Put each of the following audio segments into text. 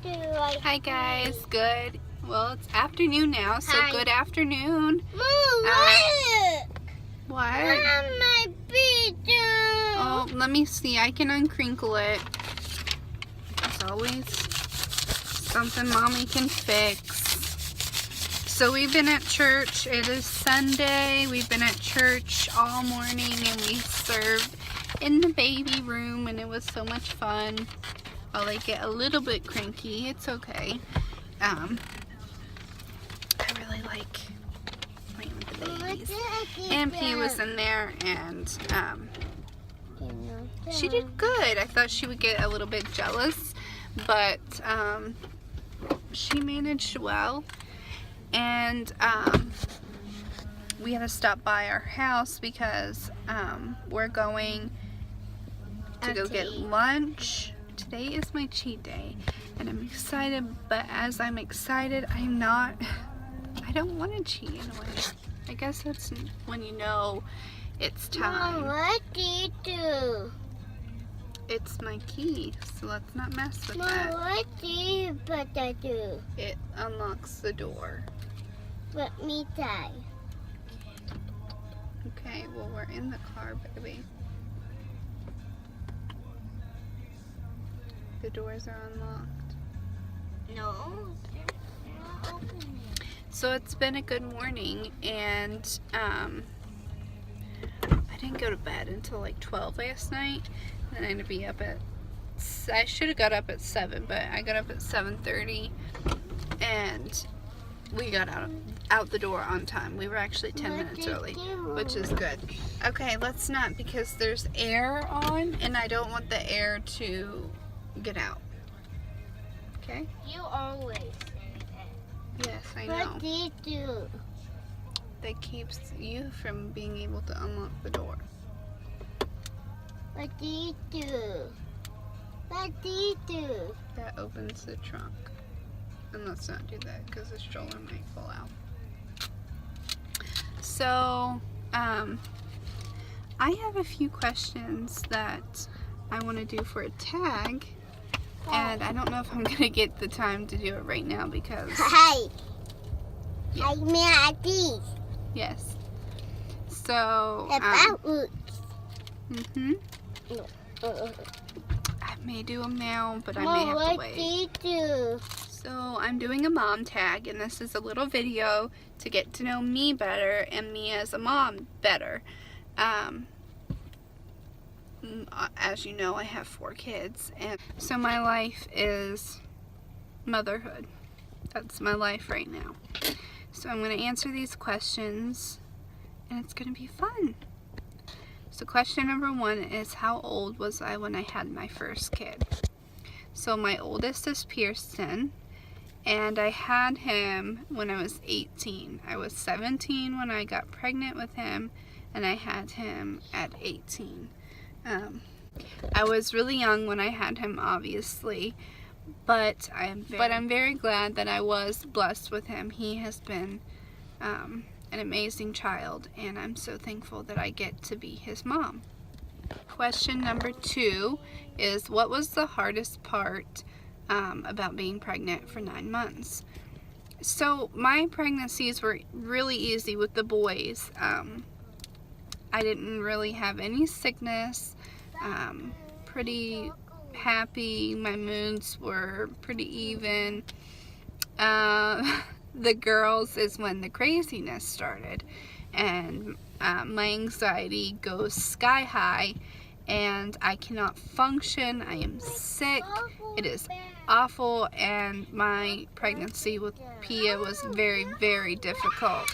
Hi guys, good. Well, it's afternoon now, so Hi. good afternoon. Mom, look! What? My pizza! Oh, let me see. I can uncrinkle it. There's always something Mommy can fix. So we've been at church. It is Sunday. We've been at church all morning and we served in the baby room and it was so much fun. While they get a little bit cranky, it's okay. I really like playing with the babies. And P was in there and she did good. I thought she would get a little bit jealous, but she managed well. And we had to stop by our house because we're going to go get lunch. Today is my cheat day and I'm excited, but as I'm excited, I don't want to cheat in a way. I guess that's when you know it's time. Mom, what do you do? It's my key, so let's not mess with Mom, that. what do you put that do? It unlocks the door. Let me die. Okay, well we're in the car, baby. The doors are unlocked. No. Not opening. So it's been a good morning and I didn't go to bed until like 12 last night. Then I had to be up at, I should have got up at 7, but I got up at 7:30 and we got out the door on time. We were actually 10 minutes early, which is good. Okay, let's not, because there's air on and I don't want the air to get out. Okay? You always say that. Yes, I know. What do you do? That keeps you from being able to unlock the door. What do you do? What do you do? That opens the trunk. And let's not do that because the stroller might fall out. So, I have a few questions that I want to do for a tag. And I don't know if I'm going to get the time to do it right now because... Hi. Yeah. I mean, these. Yes. So, About roots. I may do them now, but I may Mom, have to what wait. do you do? So I'm doing a mom tag, and this is a little video to get to know me better and me as a mom better. As you know, I have 4 kids, and so my life is motherhood. That's my life right now. So I'm going to answer these questions, and it's going to be fun. So question number 1 is, how old was I when I had my first kid? So my oldest is Pearson, and I had him when I was 18. I was 17 when I got pregnant with him, and I had him at 18. I was really young when I had him, obviously, but I'm very glad that I was blessed with him. He has been an amazing child, and I'm so thankful that I get to be his mom. Question number 2 is, what was the hardest part about being pregnant for 9 months? So my pregnancies were really easy with the boys. I didn't really have any sickness, pretty happy, my moods were pretty even. The girls is when the craziness started, and my anxiety goes sky high, and I cannot function. I am sick. It is awful, and my pregnancy with Pia was very, very difficult.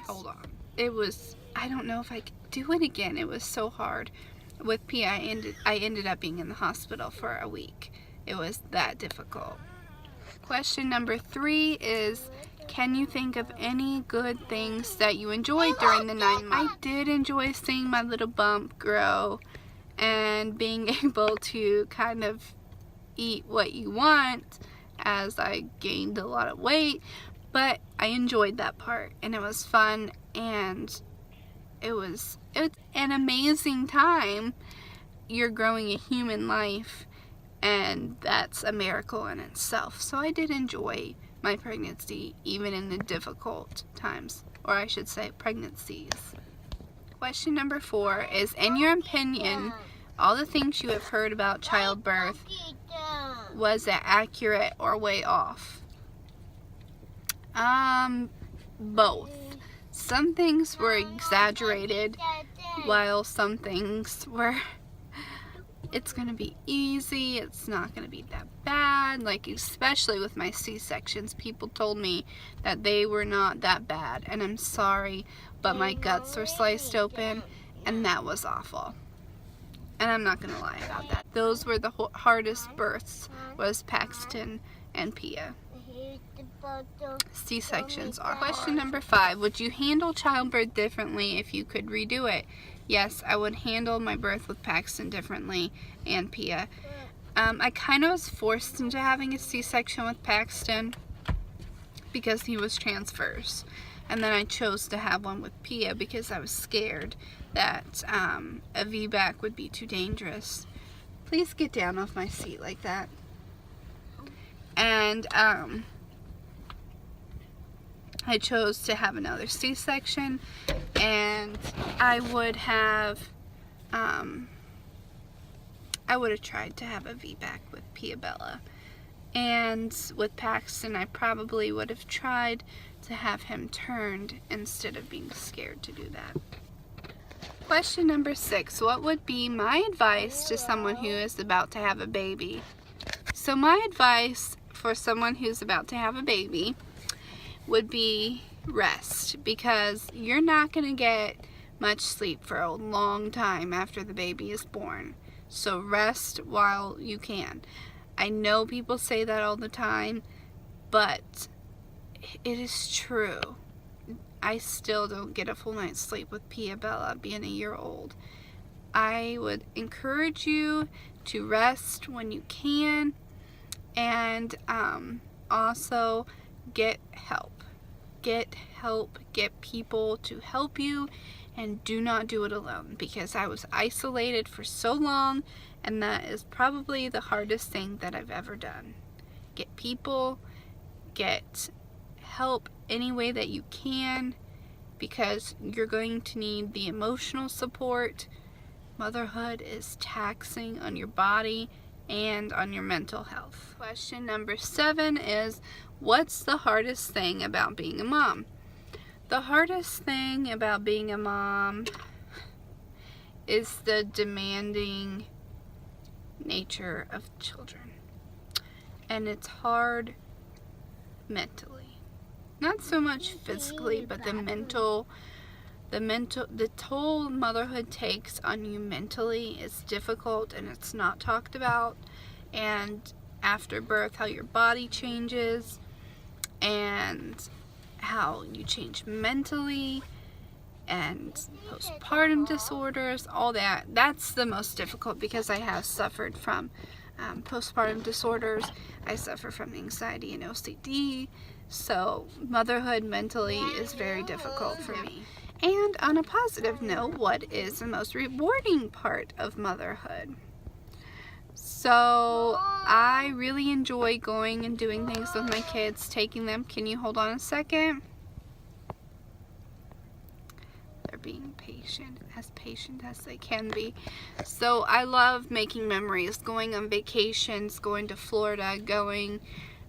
Hold on. It was, I don't know if I could do it again. It was so hard. With Pia, I ended up being in the hospital for a week. It was that difficult. Question number 3 is, can you think of any good things that you enjoyed during the 9 months? I did enjoy seeing my little bump grow and being able to kind of eat what you want as I gained a lot of weight, but I enjoyed that part and it was fun, and it was an amazing time. You're growing a human life and that's a miracle in itself. So I did enjoy my pregnancy, even in the difficult times, or I should say pregnancies. Question number 4 is, in your opinion, all the things you have heard about childbirth, was it accurate or way off? Both. Some things were exaggerated, while some things were, it's going to be easy, it's not going to be that bad. Like, especially with my C-sections, people told me that they were not that bad, and I'm sorry, but my guts were sliced open, and that was awful. And I'm not going to lie about that. Those were the hardest births, was Paxton and Pia. C-sections are. Question number 5, would you handle childbirth differently if you could redo it? Yes, I would handle my birth with Paxton differently and Pia. I kind of was forced into having a C-section with Paxton because he was transverse. And then I chose to have one with Pia because I was scared that a VBAC would be too dangerous. Please get down off my seat like that. And I chose to have another C-section, and I would have tried to have a VBAC with Pia Bella. And with Paxton, I probably would have tried to have him turned instead of being scared to do that. Question number 6, what would be my advice to someone who is about to have a baby? So my advice for someone who's about to have a baby would be rest, because you're not going to get much sleep for a long time after the baby is born. So rest while you can. I know people say that all the time, but it is true. I still don't get a full night's sleep with Pia Bella being a year old. I would encourage you to rest when you can, and also get help. Get help, get people to help you, and do not do it alone, because I was isolated for so long, and that is probably the hardest thing that I've ever done. Get people, get help any way that you can, because you're going to need the emotional support. Motherhood is taxing on your body and on your mental health. Question number 7 is, what's the hardest thing about being a mom? The hardest thing about being a mom is the demanding nature of children. And it's hard mentally. Not so much physically, but the toll motherhood takes on you mentally is difficult, and it's not talked about. And after birth, how your body changes, and how you change mentally, and postpartum disorders, all that. That's the most difficult, because I have suffered from postpartum disorders. I suffer from anxiety and OCD. So motherhood mentally is very difficult for me. And on a positive note, what is the most rewarding part of motherhood? So I really enjoy going and doing things with my kids, taking them. Can you hold on a second? They're being patient as they can be. So I love making memories, going on vacations, going to Florida, going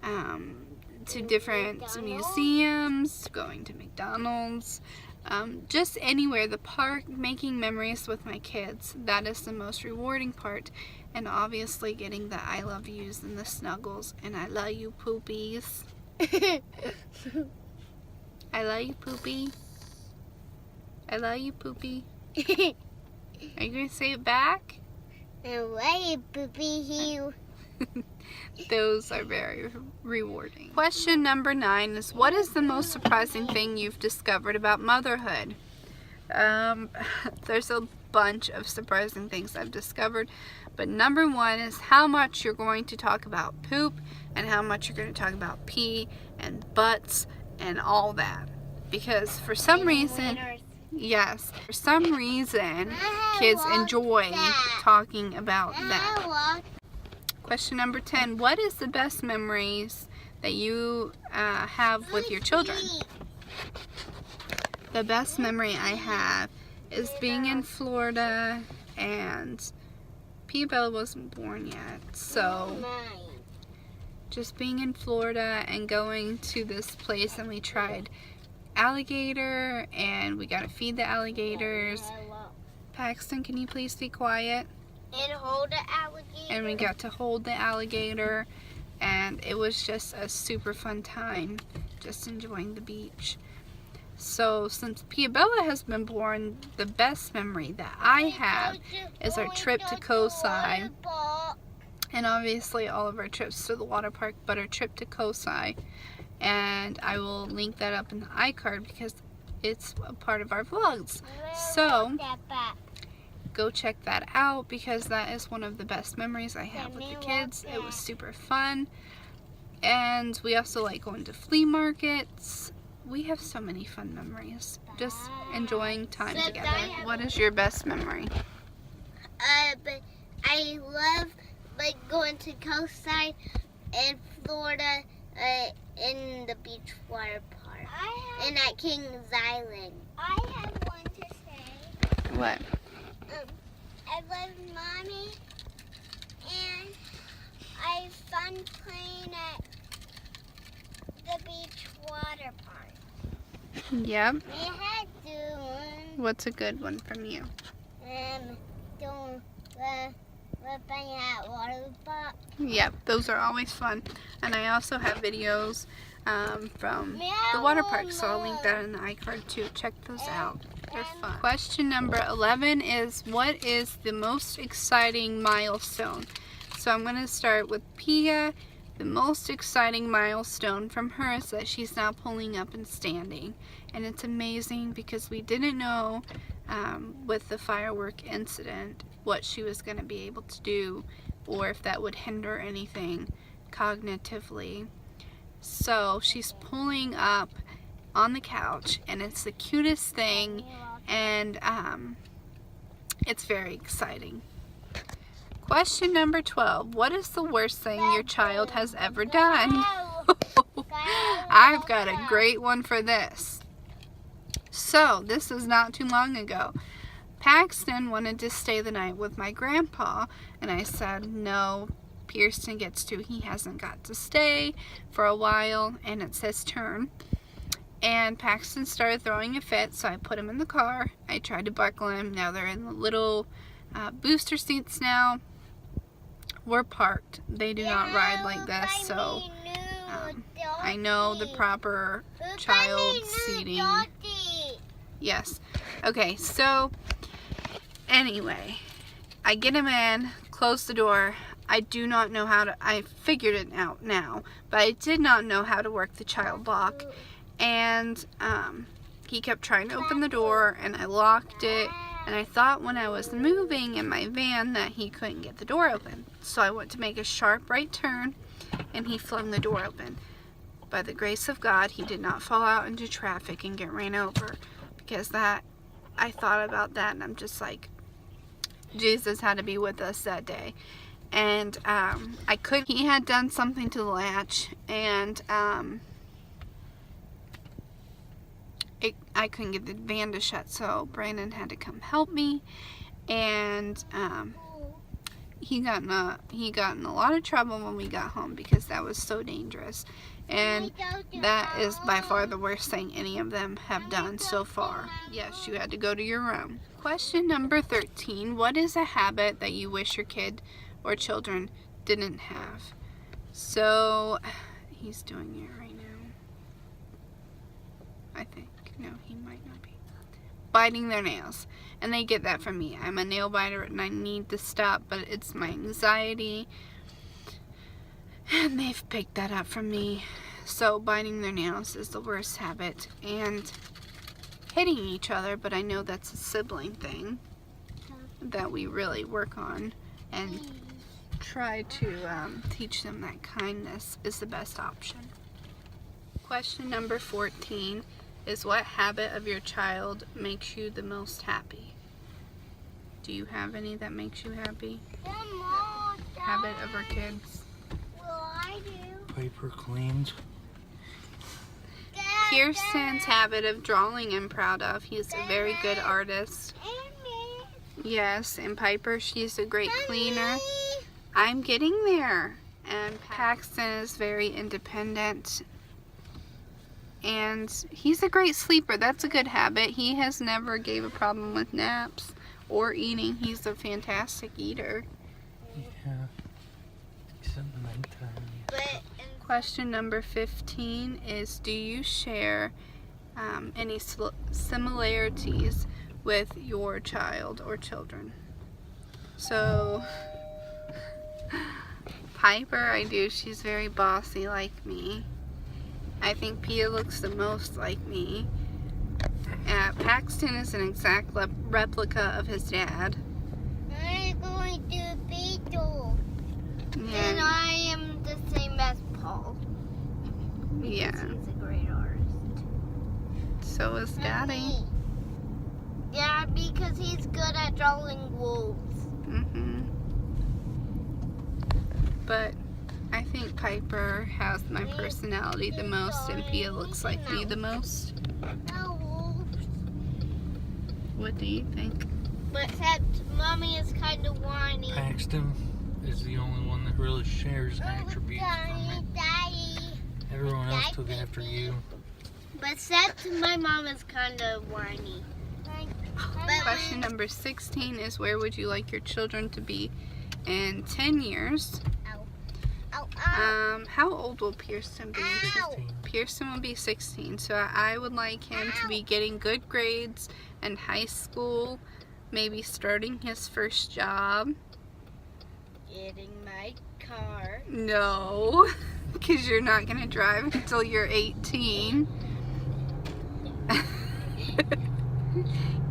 to different museums, going to McDonald's, just anywhere, the park, making memories with my kids. That is the most rewarding part. And obviously getting the I love yous and the snuggles, and I love you poopies. I love you poopy. I love you poopy. Are you going to say it back? I love you poopy. Those are very rewarding. Question number 9 is, what is the most surprising thing you've discovered about motherhood? There's a bunch of surprising things I've discovered, but number 1 is how much you're going to talk about poop, and how much you're going to talk about pee and butts and all that. Because for some reason, yes, for some reason, kids enjoy talking about that. Question number 10. What is the best memories that you have with your children? The best memory I have is being in Florida, and Peabella wasn't born yet, so just being in Florida and going to this place, and we tried alligator and we got to feed the alligators. Paxton, can you please be quiet? And hold the alligator. And we got to hold the alligator, and it was just a super fun time, just enjoying the beach. So since Peabella has been born, the best memory that I have is our trip to Kosai, and obviously all of our trips to the water park, but our trip to Kosai, and I will link that up in the iCard because it's a part of our vlogs. So go check that out because that is one of the best memories I have with the kids. It was super fun, and we also like going to flea markets. We have so many fun memories, just enjoying time together. What is your best memory? But I love like going to Coastside in Florida in the beach water park and at Kings Island. I have one to say. What? I love Mommy, and I have fun playing at the beach water park. Yep. We had to What's a good one from you? don't playing at water park. Yep, those are always fun. And I also have videos from the water park, so I'll link that in the iCard too. Check those out. They're fun. Question number 11 is, what is the most exciting milestone? So I'm going to start with Pia. The most exciting milestone from her is that she's now pulling up and standing. And it's amazing because we didn't know with the firework incident what she was going to be able to do or if that would hinder anything cognitively. So she's pulling up on the couch, and it's the cutest thing, and it's very exciting. Question number 12. What is the worst thing your child has ever done? I've got a great one for this. So, this is not too long ago. Paxton wanted to stay the night with my grandpa, and I said, no, Pearson gets to. He hasn't got to stay for a while, and it's his turn. And Paxton started throwing a fit, so I put him in the car. I tried to buckle him. Now they're in the little booster seats now. We're parked. They do not ride like this, so I know the proper child seating. Yes. Okay, so anyway, I get him in, close the door. I do not know how to, I figured it out now, but I did not know how to work the child lock. And he kept trying to open the door, and I locked it. And I thought when I was moving in my van that he couldn't get the door open. So I went to make a sharp right turn, and he flung the door open. By the grace of God, he did not fall out into traffic and get ran over. Because that, I thought about that, and I'm just like, Jesus had to be with us that day. And he had done something to the latch, and I couldn't get the van to shut, so Brandon had to come help me, and he got in a lot of trouble when we got home because that was so dangerous, and that is by far the worst thing any of them have done so far. Yes, you had to go to your room. Question number 13. What is a habit that you wish your kid or children didn't have? So he's doing it right now, I think. No, he might not be. Biting their nails. And they get that from me. I'm a nail biter and I need to stop, but it's my anxiety. And they've picked that up from me. So biting their nails is the worst habit. And hitting each other, but I know that's a sibling thing that we really work on and try to teach them that kindness is the best option. Question number 14 is, what habit of your child makes you the most happy? Do you have any that makes you happy? habit of our kids? Well, I do. Piper cleans. Kirsten's habit of drawing I'm proud of. He's a very good artist. Yes, and Piper, she's a great cleaner. I'm getting there. And Paxton is very independent. And he's a great sleeper. That's a good habit. He has never gave a problem with naps or eating. He's a fantastic eater. Yeah. Except nighttime. But Question number 15 is, do you share any similarities with your child or children? So, Piper, I do. She's very bossy like me. I think Pia looks the most like me. Paxton is an exact replica of his dad. I'm going to Beetle. And I am the same as Paul. Yeah. He's a great artist. So is Daddy. Yeah, because he's good at drawing wolves. But I think Piper has my personality the most, and Pia looks like me the most. No wolves. What do you think? But except Mommy is kind of whiny. Paxton is the only one that really shares attributes from me. Daddy. Everyone else took after you. But except my mom is kind of whiny. Question number 16 is, where would you like your children to be in 10 years? Ow, ow. How old will Pearson be? 16. Pearson will be 16, so I would like him to be getting good grades in high school, maybe starting his first job. Getting my car. No, because you're not going to drive until you're 18.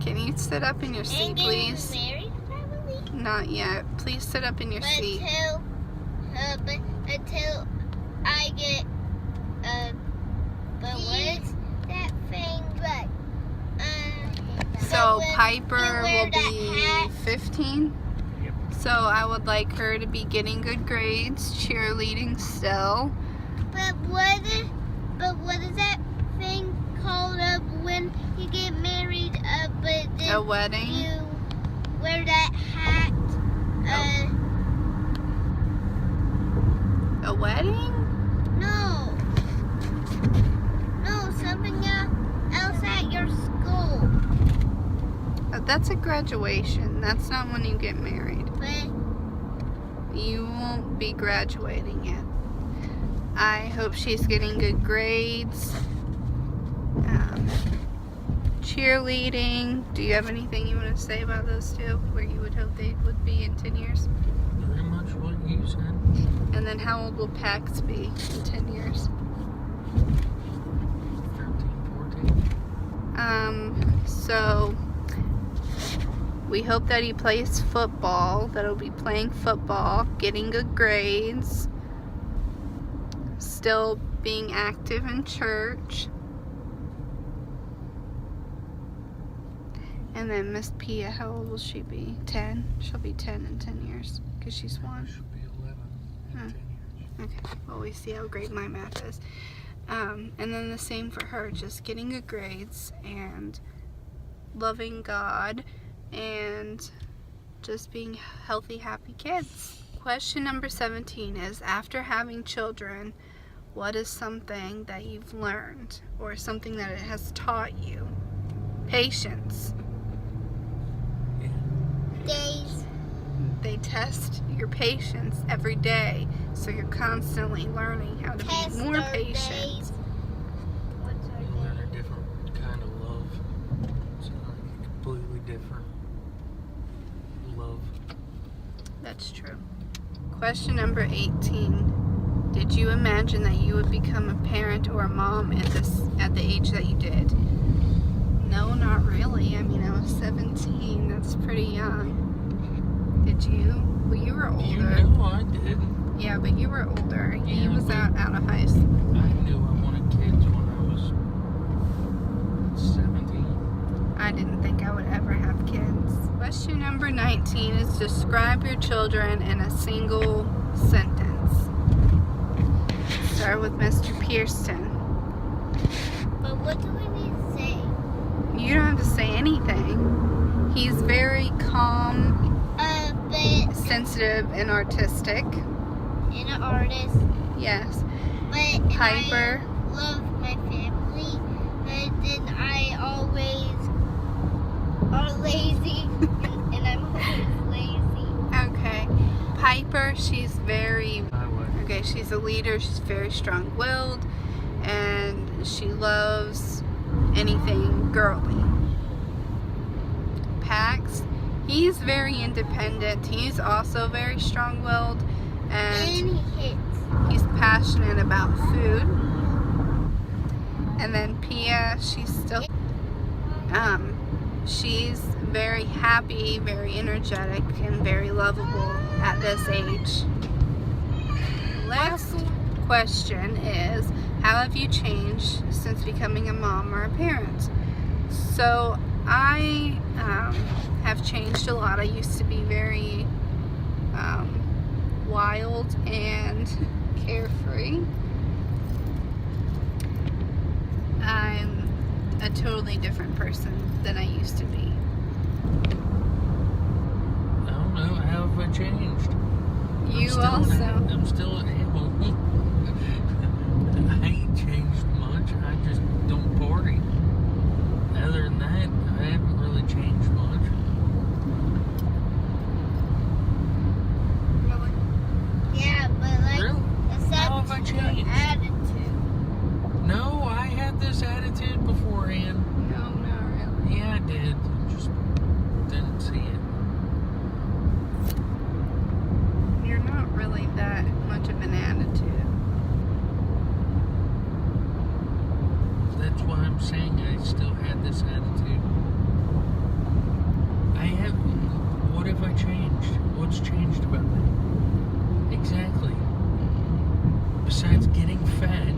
Can you sit up in your seat, please? Married, probably. Not yet. Please sit up in your seat. Until I get, but what is that thing? So Piper wear will that be hat. 15. Yep. So I would like her to be getting good grades, cheerleading still. But what is that thing called when you get married? But then A wedding. you wear that hat. A wedding? No, something else at your school. That's a graduation. That's not when you get married. But You won't be graduating yet. I hope she's getting good grades. Cheerleading. Do you have anything you want to say about those two? Where you would hope they would be in 10 years? Pretty much what you said. And then how old will Pax be in 10 years? 13, 14. So we hope that he plays football, that he'll be playing football, getting good grades, still being active in church. And then Miss Pia, how old will she be? 10? She'll be 10 in 10 years because she's I 1. should be 11 in 10 years. Okay, well, we see how great my math is. And then the same for her, just getting good grades and loving God and just being healthy, happy kids. Question number 17 is, after having children, what is something that you've learned or something that it has taught you? Patience. days. They test your patience every day, so you're constantly learning how to Test be more our patient. days. What's our You learn a different kind of love. It's like a completely different love. That's true. Question number 18. Did you imagine that you would become a parent or a mom at the age that you did? No, not really. I mean, I was 17. That's pretty young. Did you? Well, you were older. You know I did. Yeah, but you were older. He Yeah, was but out of high school. I knew I wanted kids when I was 17. I didn't think I would ever have kids. Question number 19. 17 is describe your children in a single sentence. Start with Mr. Pearson. But what do we need to say? You don't have to say anything. He's very calm, But sensitive, and artistic. and an artist. Yes. But Piper. I love my family. And then I always are lazy. and I'm always lazy. Okay. Piper, she's very, I would. okay, she's a leader. She's very strong-willed, and she loves anything girly. Pax, he's very independent. He's also very strong-willed, and And he hits. he's passionate about food. And then Pia, she's very happy, very energetic, and very lovable at this age. Last question is, how have you changed since becoming a mom or a parent? So I have changed a lot. I used to be very wild and carefree. I'm a totally different person than I used to be. I don't know. How have I changed? You I'm also. still at home. I ain't changed much. I just don't party. Other than that, I haven't really changed much. Really? Yeah, but like Really? How have I except your changed? attitude. No, I had this attitude beforehand. No, not really. Yeah, I did. Just didn't see it. You're not really that much of an attitude. That's why I'm saying I still had this attitude. What have I changed? What's changed about me? Exactly. Besides getting fat.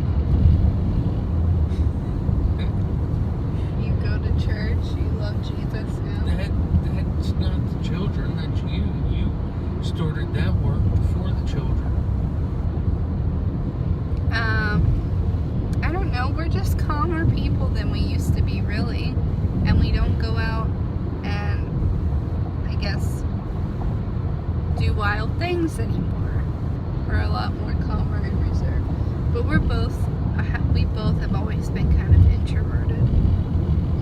You go to church, you love Jesus now. That's not the children, that's you. You started that work before the children. I don't know, we're just calmer people than we used to be, really. And we don't go out and, I guess, do wild things anymore. We're a lot more calmer and reserved. But we both have always been kind of introverted.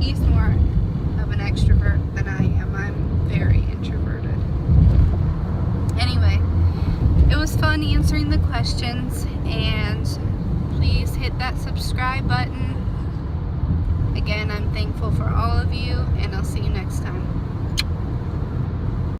He's more of an extrovert than I am. I'm very introverted. Anyway, it was fun answering the questions, and please hit that subscribe button. Again, I'm thankful for all of you,